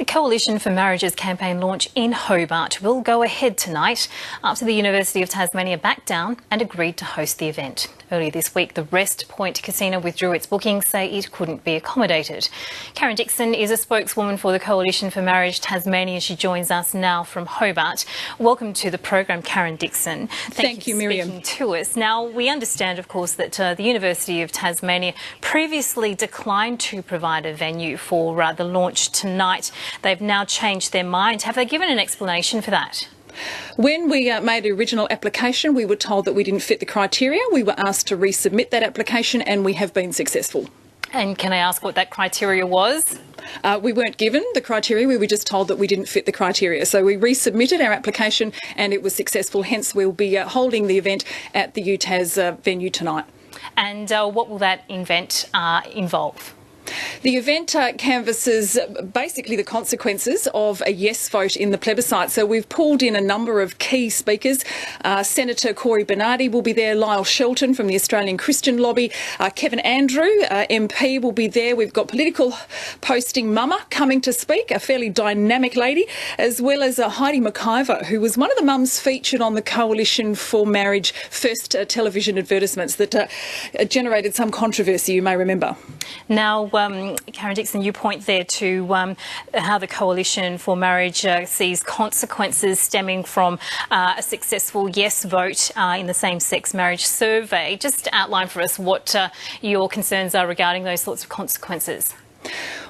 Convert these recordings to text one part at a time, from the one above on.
The Coalition for Marriage's campaign launch in Hobart will go ahead tonight after the University of Tasmania backed down and agreed to host the event. Earlier this week, the Rest Point Casino withdrew its bookings, saying it couldn't be accommodated. Karen Dixon is a spokeswoman for the Coalition for Marriage Tasmania. She joins us now from Hobart. Welcome to the program, Karen Dixon. Thank you, Miriam. For speaking to us. Now, we understand, of course, that the University of Tasmania previously declined to provide a venue for the launch tonight. They've now changed their mind. Have they given an explanation for that? When we made the original application, we were told that we didn't fit the criteria. We were asked to resubmit that application and we have been successful. And can I ask what that criteria was? We weren't given the criteria, we were just told that we didn't fit the criteria. So we resubmitted our application and it was successful, hence we'll be holding the event at the UTAS venue tonight. And what will that event involve? The event canvasses basically the consequences of a yes vote in the plebiscite. So we've pulled in a number of key speakers. Senator Cory Bernardi will be there, Lyle Shelton from the Australian Christian Lobby, Kevin Andrew, MP, will be there. We've got political posting mama coming to speak, a fairly dynamic lady, as well as Heidi McIver, who was one of the mums featured on the Coalition for Marriage first television advertisements that generated some controversy, you may remember. Now, Karen Dixon, you point there to how the Coalition for Marriage sees consequences stemming from a successful yes vote in the same-sex marriage survey. Just outline for us what your concerns are regarding those sorts of consequences.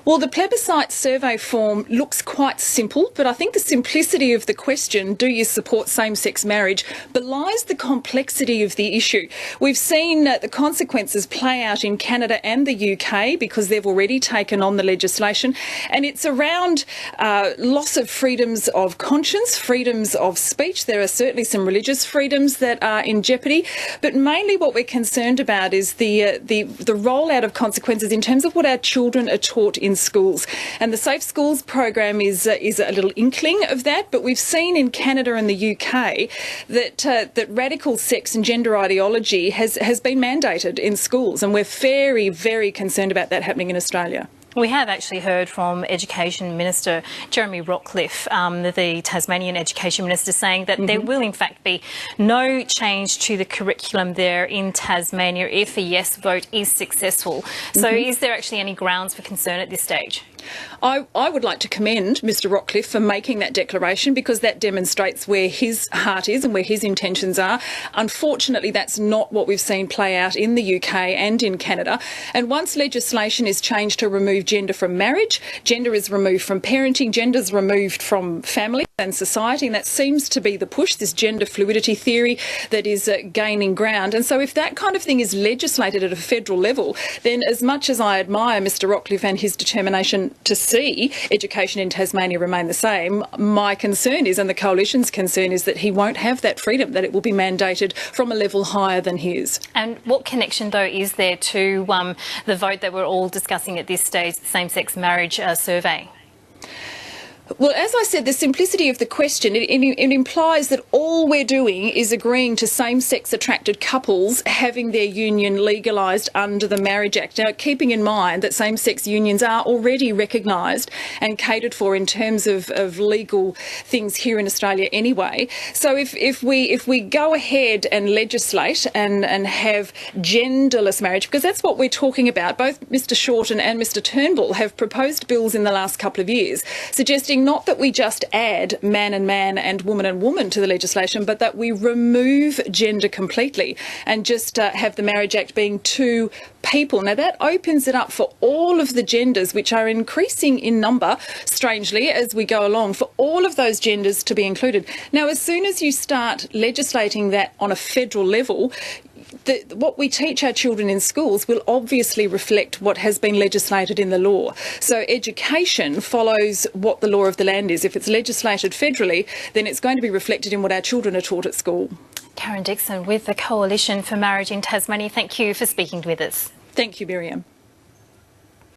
Well, the plebiscite survey form looks quite simple, but I think the simplicity of the question, do you support same-sex marriage, belies the complexity of the issue. We've seen the consequences play out in Canada and the UK because they've already taken on the legislation, and it's around loss of freedoms of conscience, freedoms of speech. There are certainly some religious freedoms that are in jeopardy, but mainly what we're concerned about is the rollout of consequences in terms of what our children are taught in schools. And the Safe Schools program is a little inkling of that, but we've seen in Canada and the UK that radical sex and gender ideology has been mandated in schools, and we're very, very concerned about that happening in Australia. We have actually heard from Education Minister Jeremy Rockliff, the Tasmanian Education Minister, saying that there will in fact be no change to the curriculum there in Tasmania if a yes vote is successful. So is there actually any grounds for concern at this stage? I would like to commend Mr Rockliff for making that declaration, because that demonstrates where his heart is and where his intentions are. Unfortunately, that's not what we've seen play out in the UK and in Canada. And once legislation is changed to remove gender from marriage, gender is removed from parenting, gender is removed from family and society, and that seems to be the push, this gender fluidity theory that is gaining ground. And so if that kind of thing is legislated at a federal level, then as much as I admire Mr Rockliff and his determination to see education in Tasmania remain the same, my concern is, and the Coalition's concern is, that he won't have that freedom, that it will be mandated from a level higher than his. And what connection, though, is there to the vote that we're all discussing at this stage, the same-sex marriage survey? Well, as I said, the simplicity of the question, it implies that all we're doing is agreeing to same-sex attracted couples having their union legalised under the Marriage Act. Now, keeping in mind that same-sex unions are already recognised and catered for in terms of legal things here in Australia anyway. So if we go ahead and legislate and have genderless marriage, because that's what we're talking about, both Mr Shorten and Mr Turnbull have proposed bills in the last couple of years suggesting not that we just add man and woman to the legislation, but that we remove gender completely and just have the Marriage Act being two people. Now, that opens it up for all of the genders, which are increasing in number, strangely, as we go along, for all of those genders to be included. Now, as soon as you start legislating that on a federal level, what we teach our children in schools will obviously reflect what has been legislated in the law. So education follows what the law of the land is. If it's legislated federally, then it's going to be reflected in what our children are taught at school. Karen Dixon with the Coalition for Marriage in Tasmania, thank you for speaking with us. Thank you, Miriam.